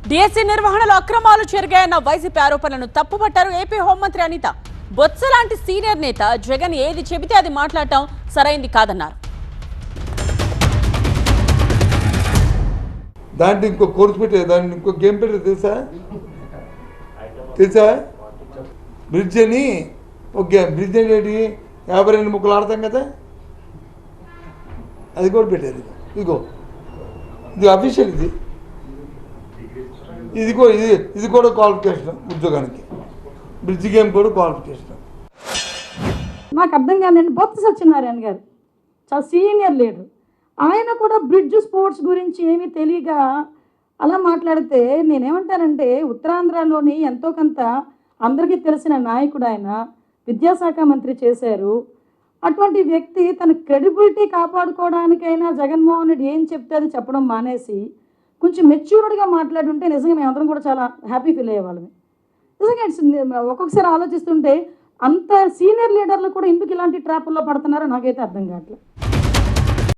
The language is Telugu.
డిఎస్సీ నిర్వహణలో అక్రమాలు జరిగాయన్న వైసీపీ ఆరోపణలను తప్పుపట్టారు ఏపీ హోంమంత్రి అనిత. బొత్స లాంటి సీనియర్ నేత జగన్ ఏది చెబితే అది మాట్లాడటం సరైంది కాదన్నారు. దాంట్లో ఇంకో కోర్సు పెట్టారు, దాన్ని ఇంకో గేమ్ పెట్టారు తెలుసా బ్రిడ్జ్ అని ఒక గేమ్. బ్రిడ్జ్ అనేది 52 ముక్కలు ఆడతాం కదా, అది కూడా పెట్టారు. ఇదిగో ఇది అఫీషియల్, ఇది కూడా క్వాలిఫికేషన్ ఉద్యోగానికి. బ్రిడ్జ్ గేమ్ కూడా క్వాలిఫికేషన్. నాకు అర్థం కాదండి. బొత్స సత్యనారాయణ గారు చాలా సీనియర్ లీడర్, ఆయన కూడా బ్రిడ్జ్ స్పోర్ట్స్ గురించి ఏమీ తెలియక అలా మాట్లాడితే నేనేమంటానంటే, ఉత్తరాంధ్రలోని ఎంతో కొంత అందరికీ తెలిసిన నాయకుడు ఆయన, విద్యాశాఖ మంత్రి చేశారు. అటువంటి వ్యక్తి తన క్రెడిబిలిటీ కాపాడుకోవడానికైనా జగన్మోహన్ రెడ్డి ఏం చెప్తే అది చెప్పడం మానేసి కొంచెం మెచ్యూర్డ్గా మాట్లాడుంటే నిజంగా మేమందరం కూడా చాలా హ్యాపీ ఫీల్ అయ్యేవాళ్ళం. నిజంగా ఒక్కొక్కసారి ఆలోచిస్తుంటే అంత సీనియర్ లీడర్లు కూడా ఎందుకు ఇలాంటి ట్రాపుల్లో పడుతున్నారో నాకైతే అర్థం కావట్లేదు.